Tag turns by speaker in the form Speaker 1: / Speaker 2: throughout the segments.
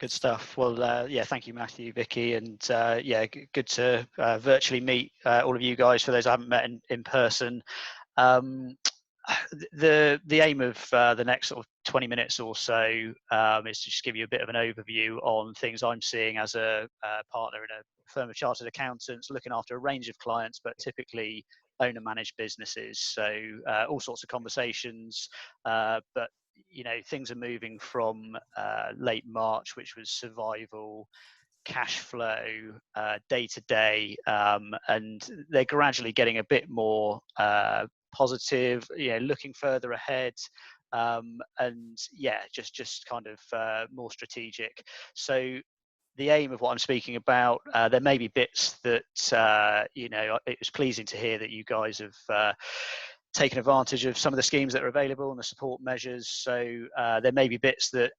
Speaker 1: Good stuff. Well, yeah, thank you, Matthew, Vicky, and yeah, good to virtually meet all of you guys. For those I haven't met in person, um, the aim of the next sort of 20 minutes or so is to just give you a bit of an overview on things I'm seeing as a partner in a firm of chartered accountants, looking after a range of clients, but typically owner-managed businesses. So all sorts of conversations, but things are moving from late March, which was survival, cash flow, day to day, and they're gradually getting a bit more positive, looking further ahead, and yeah, just kind of more strategic. So the aim of what I'm speaking about, there may be bits that it was pleasing to hear that you guys have taken advantage of some of the schemes that are available and the support measures. So there may be bits that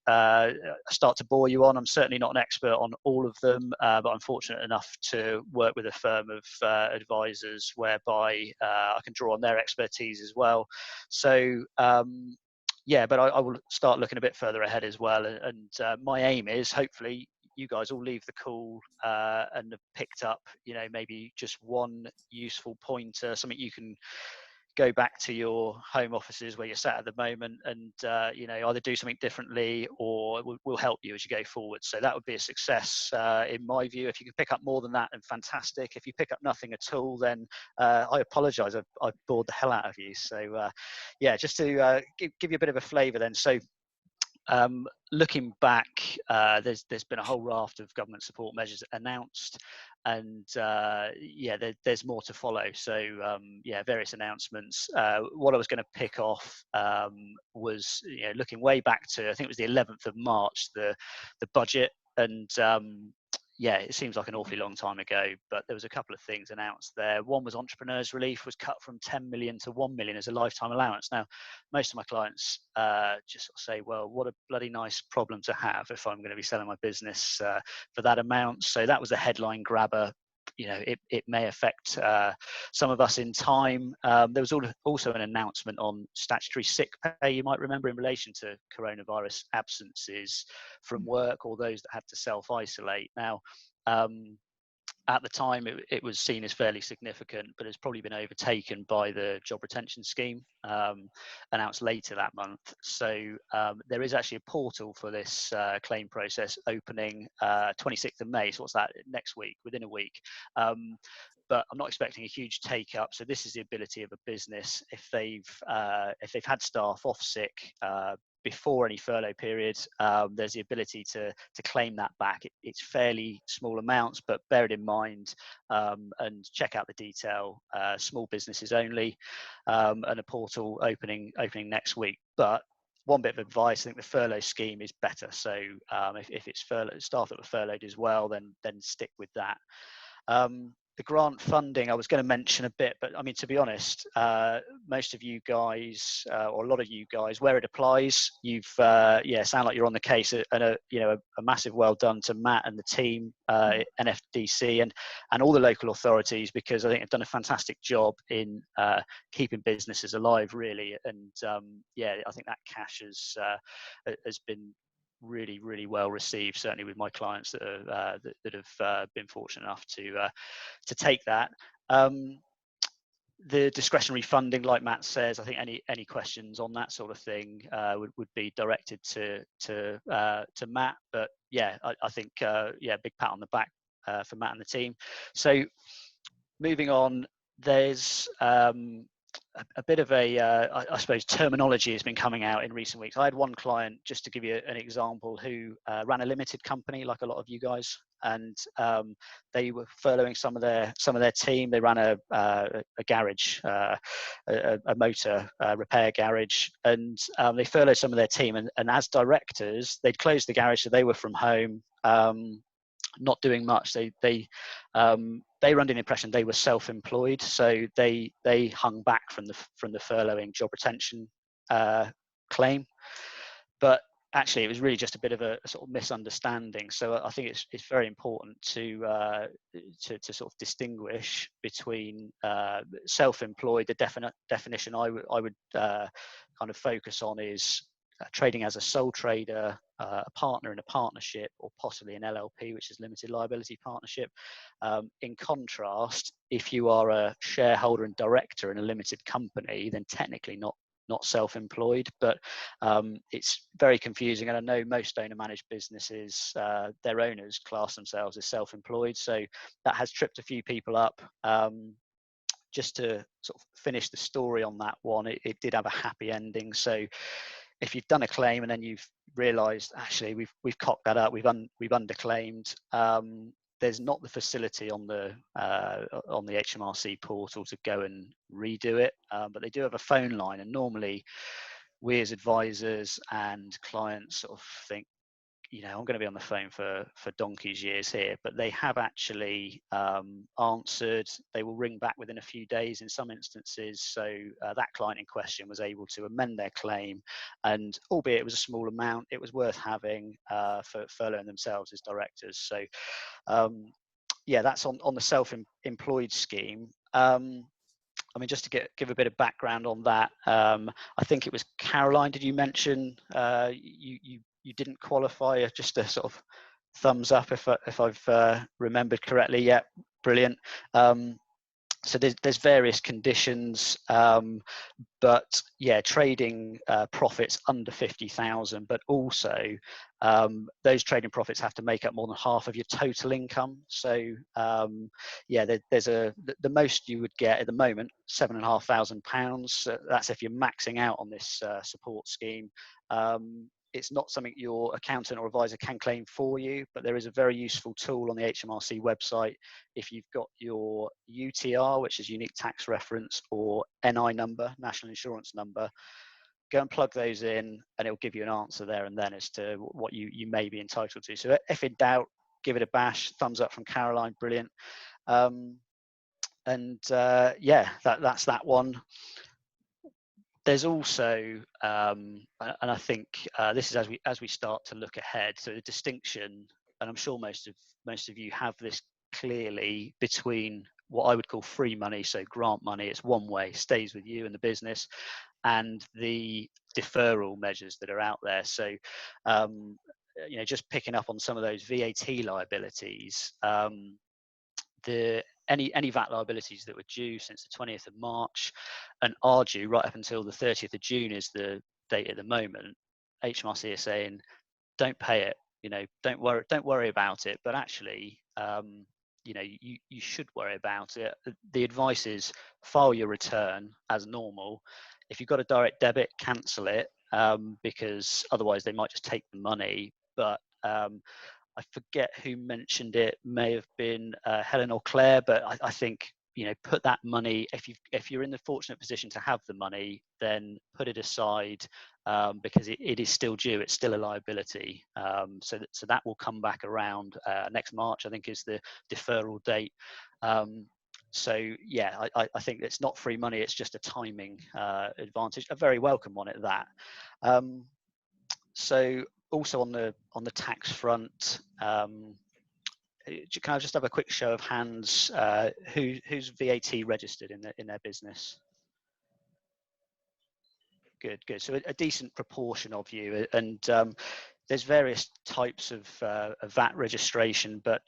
Speaker 1: start to bore you on. I'm certainly not an expert on all of them, but I'm fortunate enough to work with a firm of advisors whereby I can draw on their expertise as well. So yeah, but I will start looking a bit further ahead as well. And my aim is hopefully you guys all leave the call and have picked up, maybe just one useful pointer, something you can go back to your home offices where you're sat at the moment and either do something differently or will help you as you go forward. So that would be a success in my view. If you can pick up more than that, then fantastic. If you pick up nothing at all, then I apologize, I've bored the hell out of you. So yeah, just to give you a bit of a flavor then. So looking back, there's been a whole raft of government support measures announced, and yeah, there's more to follow. So yeah, various announcements. What I was going to pick off was looking way back to, I think it was the 11th of March, the budget, and yeah, it seems like an awfully long time ago, but there was a couple of things announced there. One was entrepreneurs relief was cut from 10 million to 1 million as a lifetime allowance. Now, most of my clients just sort of say, well, what a bloody nice problem to have if I'm going to be selling my business for that amount. So that was a headline grabber. It may affect some of us in time. There was also an announcement on statutory sick pay, you might remember, in relation to coronavirus absences from work or those that had to self-isolate. Now, at the time, it was seen as fairly significant, but it's probably been overtaken by the job retention scheme announced later that month. So there is actually a portal for this claim process opening 26th of May. So what's that? Next week, within a week. But I'm not expecting a huge take up. So this is the ability of a business, if they've had staff off sick before any furlough period, there's the ability to claim that back. It's fairly small amounts, but bear it in mind and check out the detail. Small businesses only, and a portal opening next week. But one bit of advice, I think the furlough scheme is better. So if it's staff that were furloughed as well, then stick with that. The grant funding, I was going to mention a bit, but I mean, to be honest, most of you guys, or a lot of you guys, where it applies, you've sound like you're on the case, and a massive well done to Matt and the team, NFDC, and all the local authorities, because I think they've done a fantastic job in keeping businesses alive, really. And yeah, I think that cash has been really, really well received, certainly with my clients that have been fortunate enough to take that. The discretionary funding, like Matt says, I think any questions on that sort of thing would be directed to Matt. But yeah, I think big pat on the back for Matt and the team. So moving on, there's a bit of I suppose terminology has been coming out in recent weeks. I had one client, just to give you an example, who ran a limited company like a lot of you guys, and they were furloughing some of their team. They ran a garage, a motor repair garage, and they furloughed some of their team. And as directors, they'd closed the garage, so they were from home. Not doing much. They were under the impression they were self-employed, so they hung back from the furloughing job retention claim. But actually, it was really just a bit of a sort of misunderstanding. So I think it's very important to sort of distinguish between self-employed. The definition I would kind of focus on is trading as a sole trader, a partner in a partnership, or possibly an LLP, which is limited liability partnership. In contrast, if you are a shareholder and director in a limited company, then technically not self-employed, but it's very confusing. And I know most owner-managed businesses, their owners class themselves as self-employed, so that has tripped a few people up. Just to sort of finish the story on that one, it did have a happy ending. So if you've done a claim and then you've realised actually we've cocked that up, we've underclaimed, there's not the facility on the HMRC portal to go and redo it, but they do have a phone line, and normally we as advisors and clients sort of think, I'm going to be on the phone for donkey's years here, but they have actually answered. They will ring back within a few days in some instances. So that client in question was able to amend their claim, and albeit it was a small amount, it was worth having for furloughing themselves as directors. So yeah, that's on the self-employed scheme. I mean, just to give a bit of background on that, I think it was Caroline. Did you mention you didn't qualify? Just a sort of thumbs up if I've remembered correctly. Yeah, brilliant. So there's various conditions, but yeah, trading profits under 50,000, but also those trading profits have to make up more than half of your total income. So yeah, there's the most you would get at the moment, £7,500. That's if you're maxing out on this support scheme. It's not something your accountant or advisor can claim for you, but there is a very useful tool on the HMRC website. If you've got your UTR, which is unique tax reference, or NI number, national insurance number, go and plug those in and it'll give you an answer there and then as to what you may be entitled to. So if in doubt, give it a bash. Thumbs up from Caroline, brilliant. Yeah, that's that one. There's also, and I think this is as we start to look ahead. So the distinction, and I'm sure most of you have this clearly, between what I would call free money, so grant money, it's one way, stays with you and the business, and the deferral measures that are out there. So just picking up on some of those VAT liabilities. Any VAT liabilities that were due since the 20th of March and are due right up until the 30th of June is the date at the moment, HMRC is saying, don't pay it, don't worry about it. But actually, you should worry about it. The advice is file your return as normal. If you've got a direct debit, cancel it, because otherwise they might just take the money. But I forget who mentioned it, may have been Helen or Claire, but I think, put that money, if you're in the fortunate position to have the money, then put it aside, because it is still due, it's still a liability. So that will come back around next March, I think, is the deferral date. So yeah, I think it's not free money, it's just a timing advantage, a very welcome one at that. So also on the tax front, can I just have a quick show of hands, who's VAT registered in their business? Good. So a decent proportion of you, and there's various types of VAT registration, but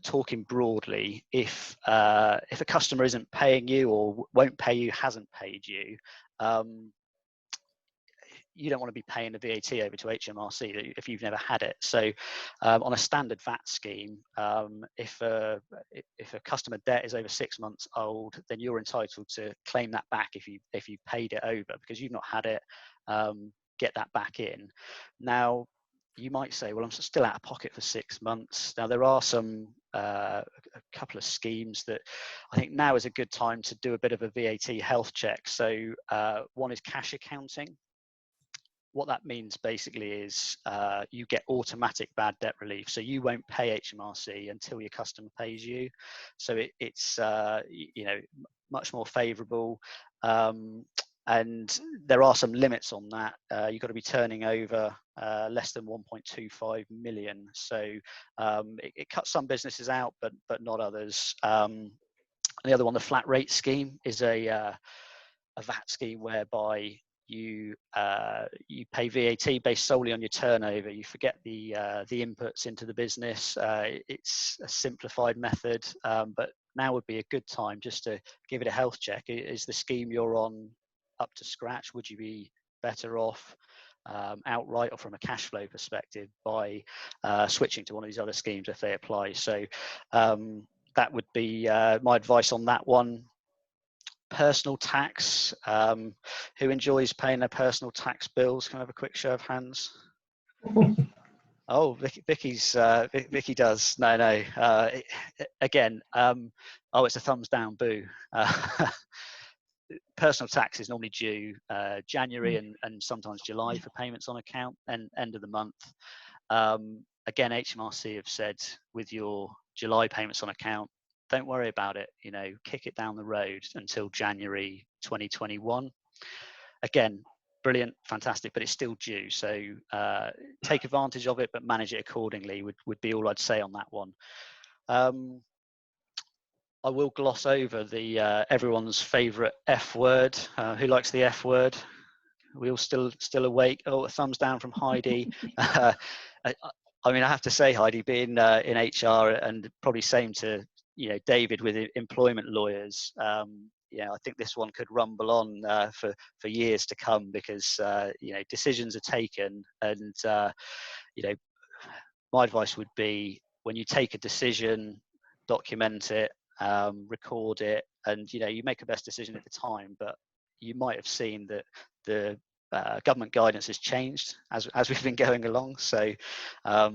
Speaker 1: talking broadly, if a customer isn't paying you or won't pay you, hasn't paid you, you don't want to be paying the VAT over to HMRC if you've never had it. So on a standard VAT scheme, if a customer debt is over 6 months old, then you're entitled to claim that back if you paid it over, because you've not had it. Get that back in. Now, you might say, well, I'm still out of pocket for 6 months. Now, there are a couple of schemes that I think now is a good time to do a bit of a VAT health check. So one is cash accounting. What that means basically is you get automatic bad debt relief. So you won't pay HMRC until your customer pays you. So it's much more favourable. And there are some limits on that. You've got to be turning over less than 1.25 million. So it cuts some businesses out, but not others. The other one, the flat rate scheme, is a VAT scheme whereby you pay VAT based solely on your turnover. You forget the inputs into the business. It's a simplified method, but now would be a good time just to give it a health check. Is the scheme you're on up to scratch? Would you be better off outright or from a cash flow perspective by switching to one of these other schemes if they apply? So that would be my advice on that one. Personal tax. Who enjoys paying their personal tax bills? Can I have a quick show of hands? Oh, Vicky does. No. Again, oh, it's a thumbs down. Boo. Personal tax is normally due January and sometimes July for payments on account and end of the month. Again, HMRC have said with your July payments on account, don't worry about it, kick it down the road until January 2021. Again, brilliant, fantastic, but it's still due. So take advantage of it, but manage it accordingly would be all I'd say on that one. I will gloss over the everyone's favorite F word. Who likes the F word? Are we all still awake? Oh, a thumbs down from Heidi. I mean, I have to say, Heidi, being in HR and probably same to David with employment lawyers, I think this one could rumble on for years to come because decisions are taken, and my advice would be when you take a decision, document it, record it, and you make a best decision at the time. But you might have seen that the government guidance has changed as we've been going along. So I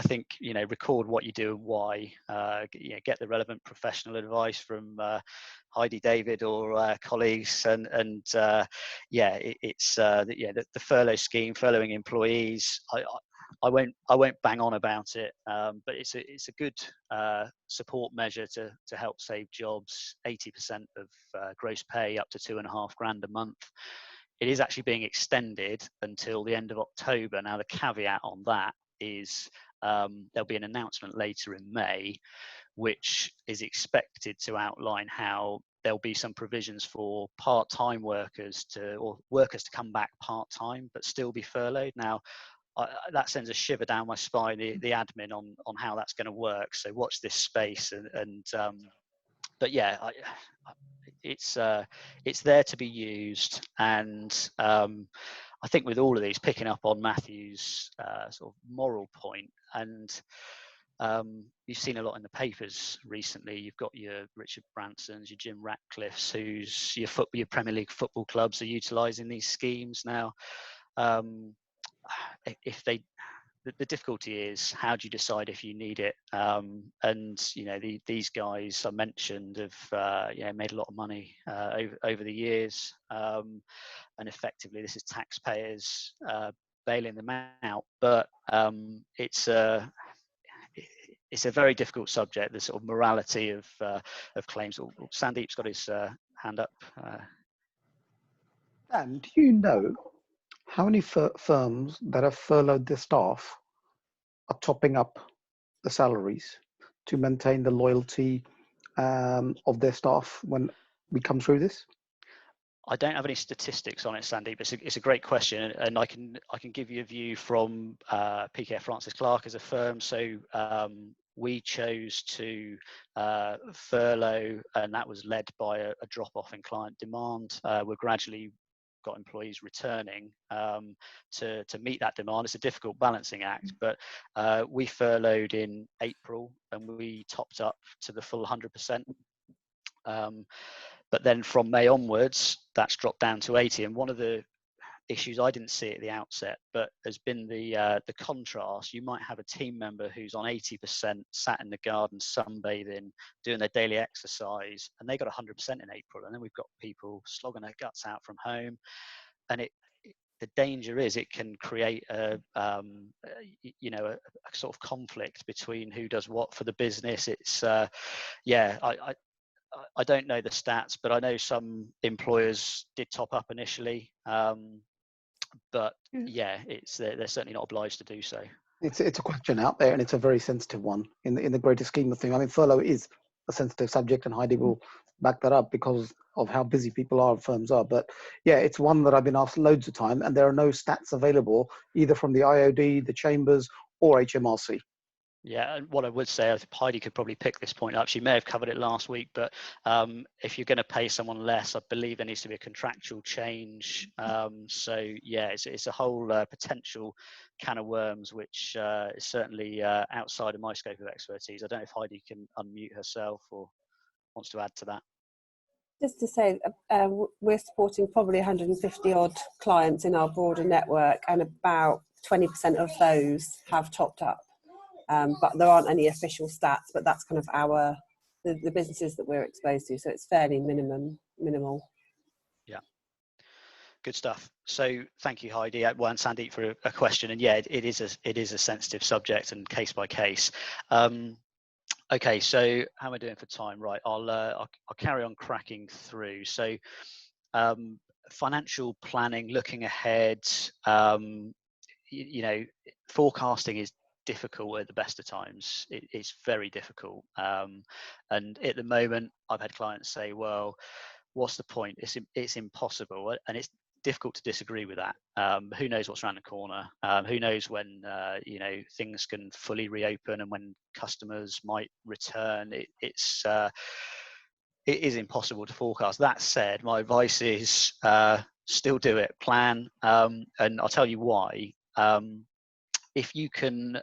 Speaker 1: think record what you do and why. Get the relevant professional advice from Heidi, David, or colleagues, and it's the furlough scheme, furloughing employees. I won't bang on about it, but it's a good support measure to help save jobs. 80% of gross pay up to £2,500 a month. It is actually being extended until the end of October. Now the caveat on that is there'll be an announcement later in May, which is expected to outline how there'll be some provisions for part-time workers to come back part-time but still be furloughed. Now that sends a shiver down my spine, the admin on how that's going to work. So watch this space, but yeah, it's there to be used, and I think with all of these, picking up on Matthew's sort of moral point, and you've seen a lot in the papers recently. You've got your Richard Bransons, your Jim Ratcliffes, who's your Premier League football clubs are utilising these schemes now. The difficulty is, how do you decide if you need it? And these guys I mentioned have made a lot of money over the years, and effectively this is taxpayers bailing them out. But it's a very difficult subject, the sort of morality of claims. Sandeep's got his hand up.
Speaker 2: And do you know how many firms that have furloughed their staff are topping up the salaries to maintain the loyalty of their staff when we come through this?
Speaker 1: I don't have any statistics on it, Sandeep. It's a great question, and I can give you a view from PKF FrancisClark as a firm. So we chose to furlough, and that was led by a drop-off in client demand. We're gradually got employees returning to meet that demand. It's a difficult balancing act, but we furloughed in April and we topped up to the full 100%. But then from May onwards, that's dropped down to 80. And one of the issues I didn't see at the outset, but has been the contrast. You might have a team member who's on 80%, sat in the garden sunbathing, doing their daily exercise, and they got 100% in April. And then we've got people slogging their guts out from home, and the danger is it can create a sort of conflict between who does what for the business. It's I don't know the stats, but I know some employers did top up initially. But yeah, they're certainly not obliged to do so.
Speaker 2: It's a question out there, and it's a very sensitive one in the greater scheme of things. I mean, furlough is a sensitive subject, and Heidi will back that up because of how busy people are, firms are. But yeah, it's one that I've been asked loads of time, and there are no stats available either from the IOD, the chambers, or HMRC.
Speaker 1: Yeah, and what I would say, I think Heidi could probably pick this point up. She may have covered it last week, but if you're going to pay someone less, I believe there needs to be a contractual change. So yeah, it's a whole potential can of worms, which is certainly outside of my scope of expertise. I don't know if Heidi can unmute herself or wants to add to that.
Speaker 3: Just to say, we're supporting probably 150 odd clients in our broader network, and about 20% of those have topped up. But there aren't any official stats, but that's kind of the businesses that we're exposed to. So it's fairly minimal.
Speaker 1: Yeah. Good stuff. So thank you, Heidi, and Sandeep for a question. And yeah, it is a sensitive subject and case by case. Okay, so how am I doing for time? Right, I'll carry on cracking through. So financial planning, looking ahead, you know, forecasting is difficult at the best of times. It's very difficult. And at the moment, I've had clients say, well, what's the point? It's impossible. And it's difficult to disagree with that. Who knows what's around the corner? Who knows when you know, things can fully reopen and when customers might return? It is impossible to forecast. That said, my advice is still do it, plan, and I'll tell you why. If you can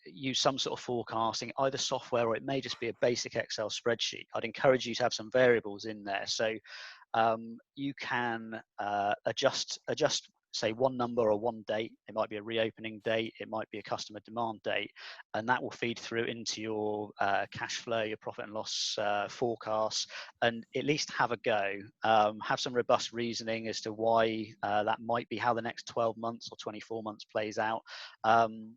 Speaker 1: use some sort of forecasting, either software or it may just be a basic Excel spreadsheet, I'd encourage you to have some variables in there. So you can adjust, say, one number or one date. It might be a reopening date, it might be a customer demand date, and that will feed through into your cash flow, your profit and loss forecasts, and at least have a go. Have some robust reasoning as to why that might be how the next 12 months or 24 months plays out. And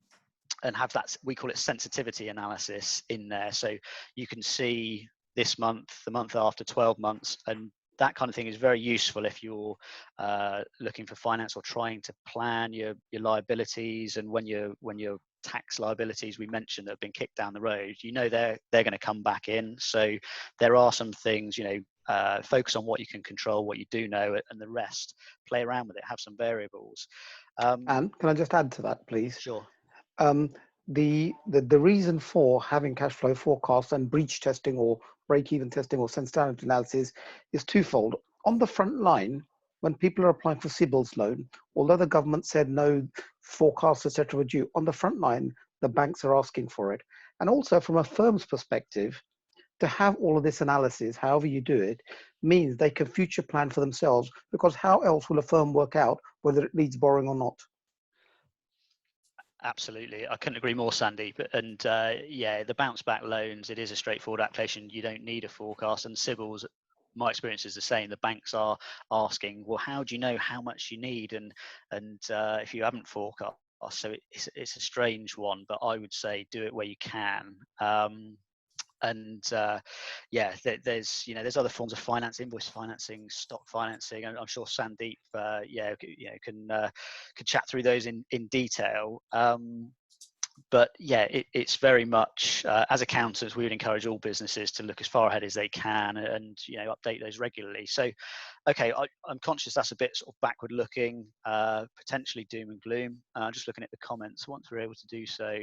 Speaker 1: have that, we call it sensitivity analysis, in there, so you can see this month, the month after, 12 months, and that kind of thing is very useful if you're looking for finance or trying to plan your liabilities, and when your tax liabilities we mentioned that have been kicked down the road, you know they're going to come back in. So there are some things, you know, focus on what you can control, what you do know, and the rest play around with it, have some variables.
Speaker 2: And can I just add to that, please?
Speaker 1: Sure.
Speaker 2: The reason for having cash flow forecasts and breach testing or break-even testing or sensitivity analysis is twofold. On the front line, when people are applying for CBILS loan, although the government said no forecasts, etc., were due, on the front line, the banks are asking for it. And also from a firm's perspective, to have all of this analysis, however you do it, means they can future plan for themselves, because how else will a firm work out whether it needs borrowing or not?
Speaker 1: Absolutely, I couldn't agree more, Sandeep. And yeah, the bounce back loans, it is a straightforward application. You don't need a forecast, and CBILS, my experience is the same. The banks are asking, well, how do you know how much you need? And if you haven't forecast, so it's a strange one, but I would say do it where you can. And yeah, there's other forms of finance, invoice financing, stock financing, and I'm sure Sandeep yeah, can chat through those in detail. But yeah, it's very much as accountants, we would encourage all businesses to look as far ahead as they can, and update those regularly. So okay, I'm conscious that's a bit sort of backward looking, potentially doom and gloom. Just looking at the comments, once we're able to do so.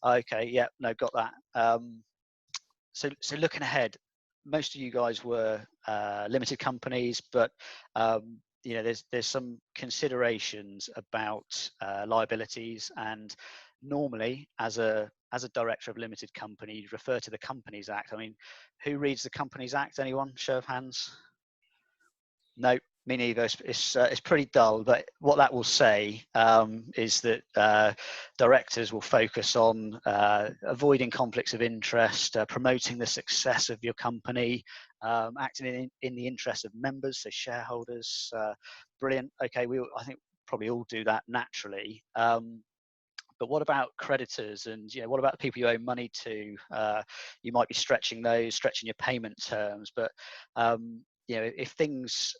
Speaker 1: Okay, yeah, no, got that. So looking ahead, most of you guys were limited companies, but there's some considerations about liabilities, and normally as a director of limited company, you'd refer to the Companies Act. I mean, who reads the Companies Act? Anyone? Show of hands. No, me neither. It's pretty dull, but what that will say is that directors will focus on avoiding conflicts of interest, promoting the success of your company, acting in the interest of members, so shareholders. Brilliant. Okay, I think probably all do that naturally. But what about creditors, and what about the people you owe money to? You might be stretching your payment terms, but if things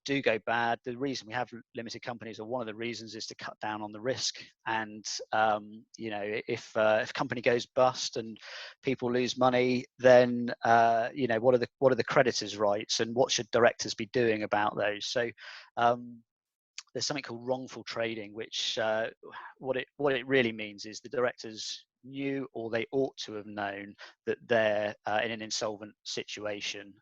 Speaker 1: do go bad, the reason we have limited companies, or one of the reasons, is to cut down on the risk. And if a company goes bust and people lose money, then what are the creditors' rights, and what should directors be doing about those? So there's something called wrongful trading, which what it really means is the directors knew, or they ought to have known, that they're in an insolvent situation.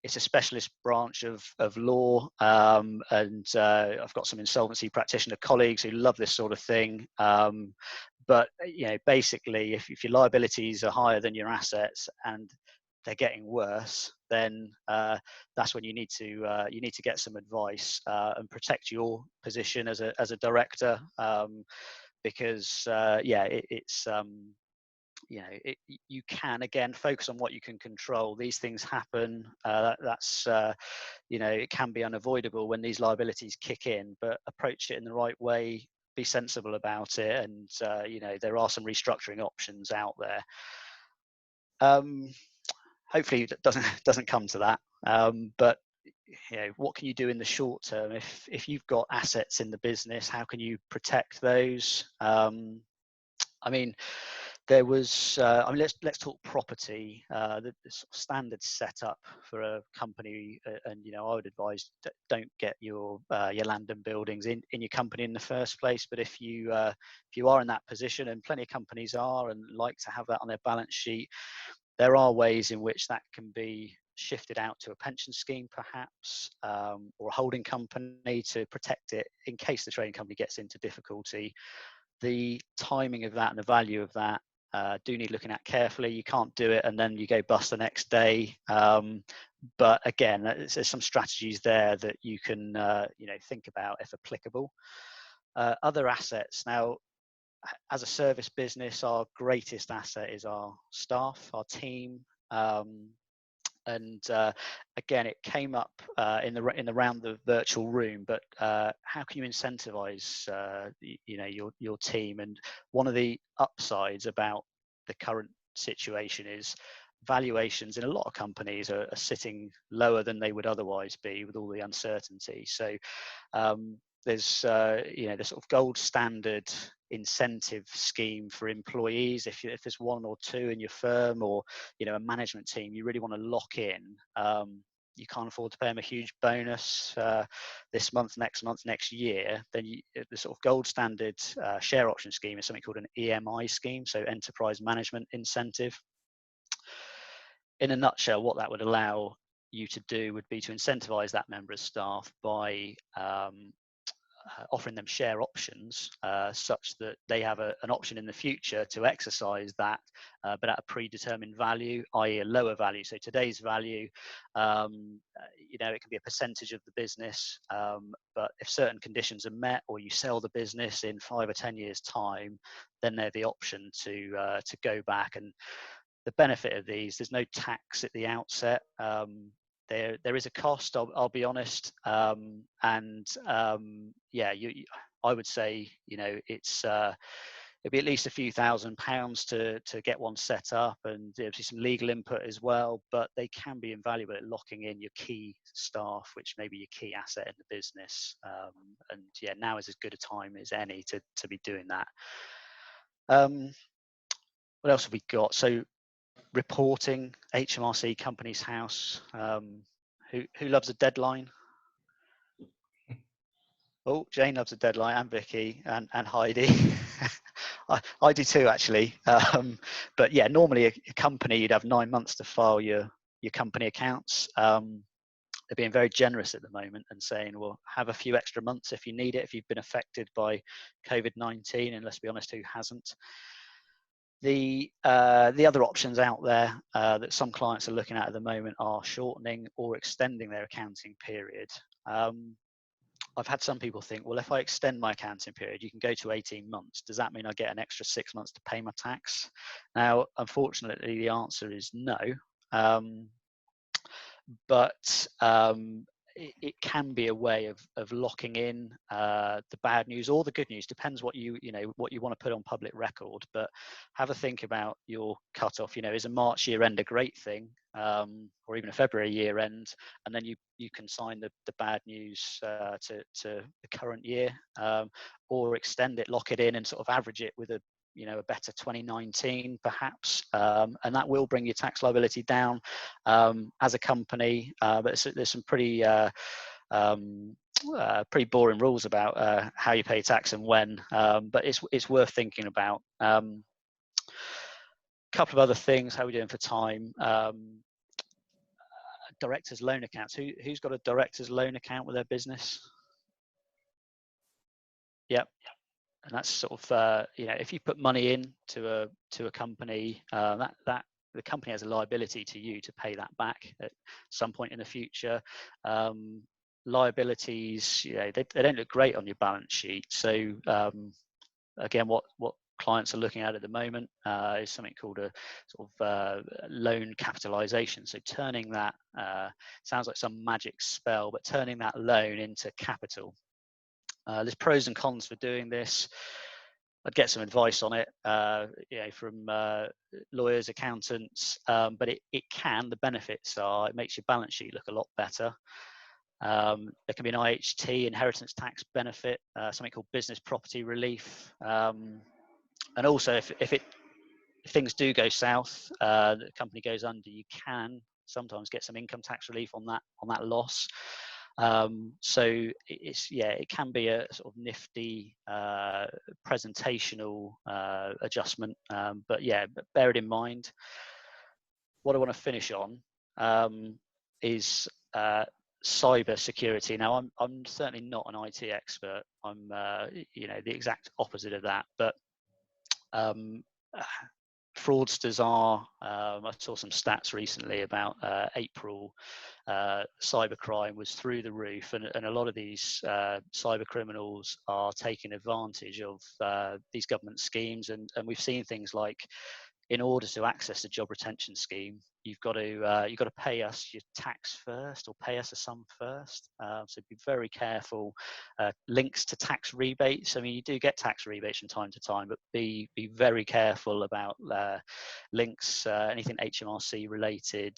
Speaker 1: It's a specialist branch of law, and I've got some insolvency practitioner colleagues who love this sort of thing. But basically, if your liabilities are higher than your assets and they're getting worse, then that's when you need to get some advice and protect your position as a director, because you can, again, focus on what you can control. These things happen. It can be unavoidable when these liabilities kick in, but approach it in the right way. Be sensible about it, and there are some restructuring options out there. Hopefully it doesn't come to that, but what can you do in the short term? If you've got assets in the business, how can you protect those? There was let's talk property. The sort of standard setup for a company, and I would advise, don't get your land and buildings in your company in the first place. But if you are in that position, and plenty of companies are and like to have that on their balance sheet, there are ways in which that can be shifted out to a pension scheme, perhaps, or a holding company, to protect it in case the trading company gets into difficulty. The timing of that and the value of that do need looking at carefully. You can't do it and then you go bust the next day. But again, there's some strategies there that you can think about if applicable. Other assets. Now, as a service business, our greatest asset is our staff, our team. Again, it came up in the round the virtual room, but how can you incentivize your team? And one of the upsides about the current situation is valuations in a lot of companies are sitting lower than they would otherwise be with all the uncertainty. So there's the sort of gold standard incentive scheme for employees. If there's one or two in your firm, or a management team you really want to lock in, you can't afford to pay them a huge bonus this month, next year, then the sort of gold standard share option scheme is something called an EMI scheme, so enterprise management incentive. In a nutshell, what that would allow you to do would be to incentivize that member of staff by offering them share options, such that they have an option in the future to exercise that, but at a predetermined value, i.e. a lower value. So today's value, it can be a percentage of the business, but if certain conditions are met, or you sell the business in 5 or 10 years time, then they're the option to go back. And the benefit of these, there's no tax at the outset. There is a cost, I'll be honest, I would say it'd be at least a few £1,000s to get one set up, and there'll be some legal input as well. But they can be invaluable at locking in your key staff, which may be your key asset in the business. Now is as good a time as any to be doing that. What else have we got? So, reporting, HMRC, Companies House. Who loves a deadline? Oh, Jane loves a deadline, and Vicky, and Heidi. I do too, actually. But yeah, normally a company, you'd have 9 months to file your company accounts. They're being very generous at the moment and saying, well, have a few extra months if you need it, if you've been affected by COVID-19, and let's be honest, who hasn't? The other options out there that some clients are looking at the moment are shortening or extending their accounting period. I've had some people think, well, if I extend my accounting period, you can go to 18 months. Does that mean I get an extra 6 months to pay my tax? Now, unfortunately, the answer is no. But it can be a way of locking in the bad news or the good news. Depends what you what you want to put on public record. But have a think about your cutoff. Is a March year end a great thing, or even a February year end, and then you consign the bad news to the current year, or extend it, lock it in, and sort of average it with a better 2019 perhaps, and that will bring your tax liability down as a company. But there's some pretty pretty boring rules about how you pay tax and when, but it's worth thinking about. Couple of other things. How are we doing for time? Directors' loan accounts. Who's got a director's loan account with their business? Yep. And that's sort of if you put money in to a company, that the company has a liability to you to pay that back at some point in the future. Liabilities, they don't look great on your balance sheet. So again, what clients are looking at the moment is something called a sort of loan capitalization. So turning that sounds like some magic spell, but turning that loan into capital. There's pros and cons for doing this. I'd get some advice on it, from lawyers, accountants, but it can. The benefits are it makes your balance sheet look a lot better. There can be an IHT, inheritance tax benefit, something called business property relief, and also if things do go south, the company goes under, you can sometimes get some income tax relief on that loss. So it can be a sort of nifty presentational adjustment, but bear it in mind. What I want to finish on is cyber security. Now, I'm certainly not an IT expert. I'm the exact opposite of that, but fraudsters are, I saw some stats recently about April, cybercrime was through the roof, and a lot of these cyber criminals are taking advantage of these government schemes, and we've seen things like, in order to access the job retention scheme, you've got to pay us your tax first, or pay us a sum first. So be very careful. Links to tax rebates. I mean, you do get tax rebates from time to time, but be very careful about links, anything HMRC related,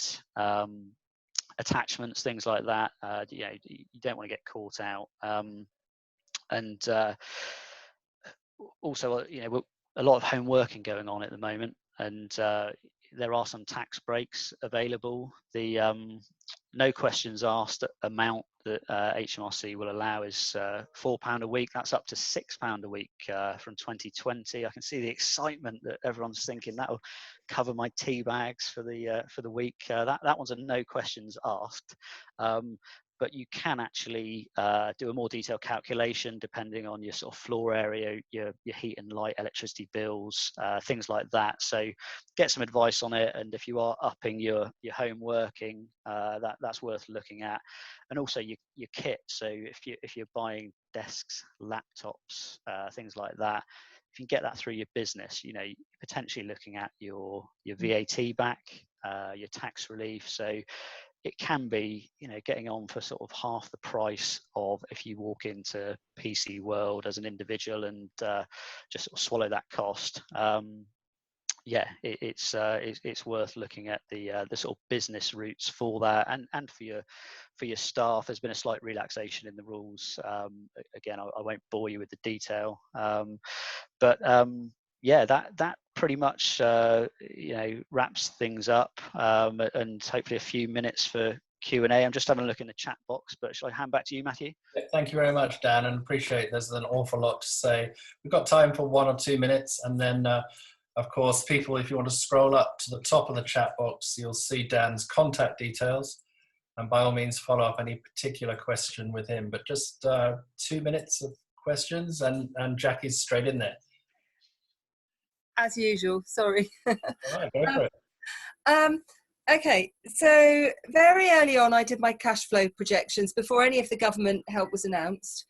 Speaker 1: attachments, things like that. You don't want to get caught out. And also, a lot of home working going on at the moment, and there are some tax breaks available. The no questions asked amount that HMRC will allow is £4 a week. That's up to £6 a week from 2020. I can see the excitement that everyone's thinking that'll cover my tea bags for the week. That one's a no questions asked. But you can actually do a more detailed calculation depending on your sort of floor area, your heat and light, electricity bills, things like that. So get some advice on it, and if you are upping your home working, that's worth looking at. And also your kit. So if you're buying desks, laptops, things like that, if you can get that through your business, you're potentially looking at your VAT back, your tax relief. So it can be, getting on for sort of half the price of if you walk into PC World as an individual and just sort of swallow that cost. It's worth looking at the sort of business routes for that, and for your staff. There's been a slight relaxation in the rules. Again, I won't bore you with the detail, but that pretty much wraps things up, and hopefully a few minutes for Q&A. I'm just having a look in the chat box, but shall I hand back to you, Matthew?
Speaker 4: Thank you very much, Dan, and appreciate there's an awful lot to say. We've got time for 1 or 2 minutes, and then of course, people, if you want to scroll up to the top of the chat box, you'll see Dan's contact details, and by all means follow up any particular question with him. But just 2 minutes of questions, and Jackie's straight in there.
Speaker 5: As usual, sorry.
Speaker 4: All right, go for it.
Speaker 5: Okay, so very early on, I did my cash flow projections before any of the government help was announced.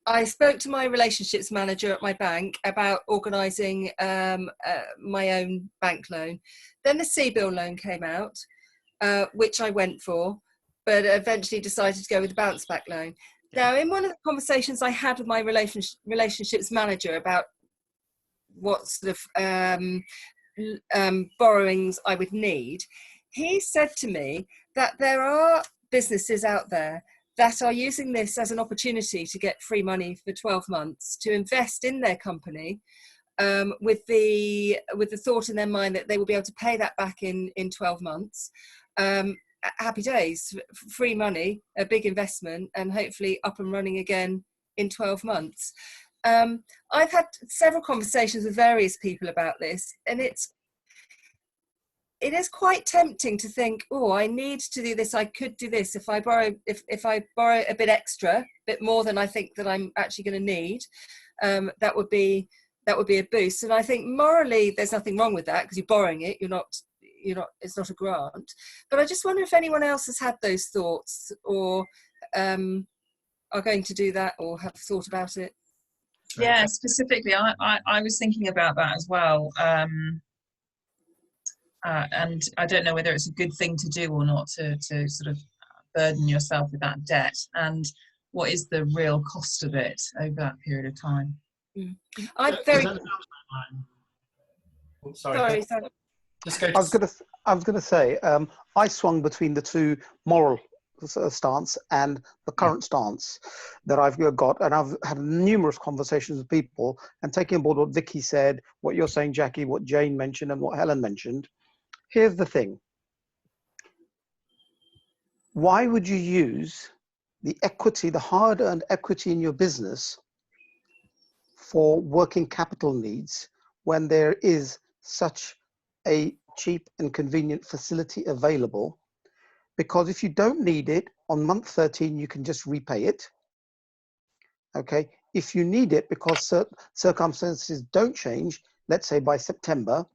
Speaker 5: I spoke to my relationships manager at my bank about organising my own bank loan. Then the CBIL loan came out. which I went for, but eventually decided to go with the bounce back loan. Now, in one of the conversations I had with my relationships manager about what sort of borrowings I would need, he said to me that there are businesses out there that are using this as an opportunity to get free money for 12 months to invest in their company, with the thought in their mind that they will be able to pay that back in 12 months. Happy days, free money, a big investment, and hopefully up and running again in 12 months. I've had several conversations with various people about this, and it is quite tempting to think, oh, I need to do this, I could do this if I borrow a bit extra, a bit more than I think that I'm actually going to need. That would be a boost. And I think morally there's nothing wrong with that, because you're borrowing it, you're not, it's not a grant. But I just wonder if anyone else has had those thoughts, or are going to do that, or have thought about it.
Speaker 6: Yeah, specifically, I was thinking about that as well. And I don't know whether it's a good thing to do or not, to sort of burden yourself with that debt, and what is the real cost of it over that period of time.
Speaker 5: I'm very
Speaker 4: Sorry. Just go
Speaker 2: I was going to say, I swung between the two moral stance and the current stance that I've got, and I've had numerous conversations with people, and taking on board what Vicky said, what you're saying, Jackie, what Jane mentioned, and what Helen mentioned. Here's the thing. Why would you use the equity, the hard-earned equity in your business for working capital needs when there is such a cheap and convenient facility available? Because if you don't need it, on month 13, you can just repay it. Okay. If you need it because circumstances don't change, let's say by September,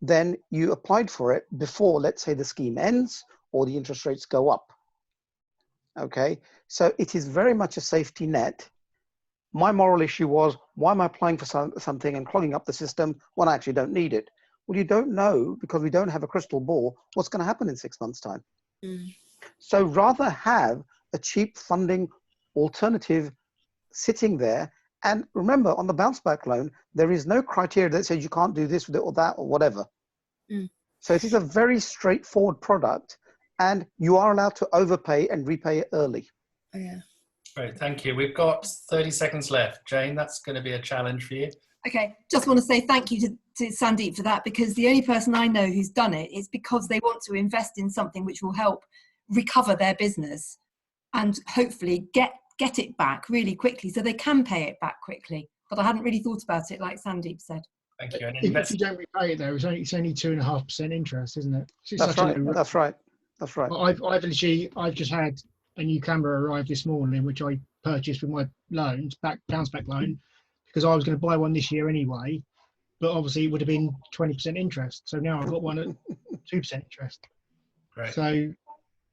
Speaker 2: then you applied for it before, let's say, the scheme ends or the interest rates go up. Okay. So it is very much a safety net. My moral issue was, why am I applying for something and clogging up the system when I actually don't need it? Well, you don't know, because we don't have a crystal ball, what's going to happen in 6 months' time. So rather have a cheap funding alternative sitting there. And remember, on the bounce back loan, there is no criteria that says you can't do this with it or that or whatever. So it is a very straightforward product, and you are allowed to overpay and repay it early.
Speaker 5: Yeah.
Speaker 4: Great, thank you. We've got 30 seconds left. Jane, that's going to be a challenge for you.
Speaker 7: Okay, just want to say thank you to Sandeep for that, because the only person I know who's done it is because they want to invest in something which will help recover their business and hopefully get it back really quickly so they can pay it back quickly. But I hadn't really thought about it like Sandeep said.
Speaker 4: Thank you. And
Speaker 8: if you don't repay it, though, it's only 2.5% interest, isn't it?
Speaker 2: That's right. That's right. That's right.
Speaker 8: I've just had a new camera arrive this morning, which I purchased with my loans, bounce back loan, because I was going to buy one this year anyway, but obviously it would have been 20% interest. So now I've got one at 2% interest.
Speaker 4: Great.
Speaker 8: So you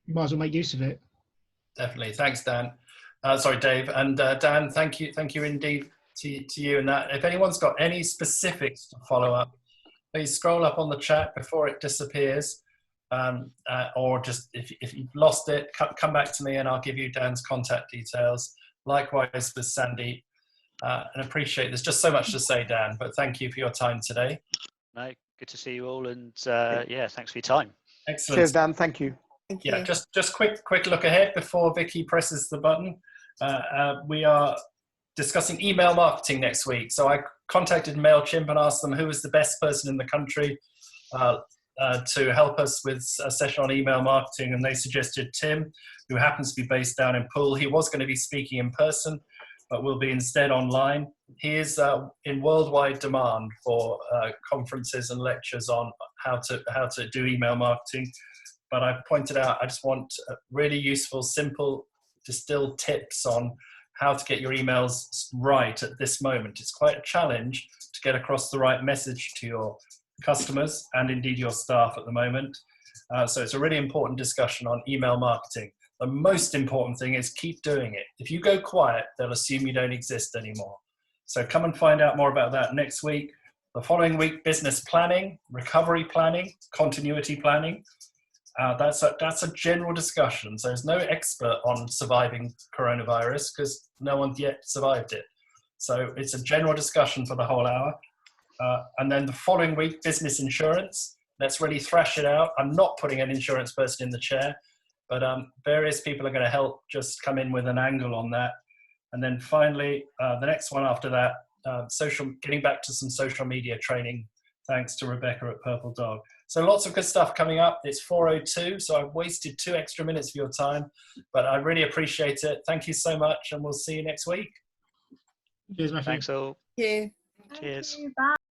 Speaker 8: might as well make use of it.
Speaker 4: Definitely. Thanks, Dan. Sorry, Dave. And Dan, thank you indeed to you. And that, if anyone's got any specifics to follow up, please scroll up on the chat before it disappears. Or just if you've lost it, come back to me and I'll give you Dan's contact details. Likewise with Sandeep. And appreciate, there's just so much to say, Dan, but thank you for your time today.
Speaker 1: No, good to see you all, and yeah, thanks for your time.
Speaker 4: Excellent.
Speaker 2: Cheers, Dan. Thank you.
Speaker 5: Thank you.
Speaker 4: Yeah, just quick look ahead before Vicky presses the button. We are discussing email marketing next week. So I contacted MailChimp and asked them who was the best person in the country to help us with a session on email marketing, and they suggested Tim, who happens to be based down in Poole. He was going to be speaking in person, but will be instead online. He is in worldwide demand for conferences and lectures on how to do email marketing. But I pointed out, I just want really useful, simple, distilled tips on how to get your emails right at this moment. It's quite a challenge to get across the right message to your customers and indeed your staff at the moment. So it's a really important discussion on email marketing. The most important thing is keep doing it. If you go quiet, they'll assume you don't exist anymore. So come and find out more about that next week. The following week, business planning, recovery planning, continuity planning. That's a general discussion. So there's no expert on surviving coronavirus because no one's yet survived it. So it's a general discussion for the whole hour. And then the following week, business insurance. Let's really thrash it out. I'm not putting an insurance person in the chair, but various people are going to help just come in with an angle on that. And then finally, the next one after that, getting back to some social media training, thanks to Rebecca at Purple Dog. So lots of good stuff coming up. It's 4:02, so I've wasted 2 extra minutes of your time, but I really appreciate it. Thank you so much, and we'll see you next week.
Speaker 8: Cheers, Matthew.
Speaker 1: Thanks all.
Speaker 5: Thank you.
Speaker 1: Cheers.
Speaker 6: Bye.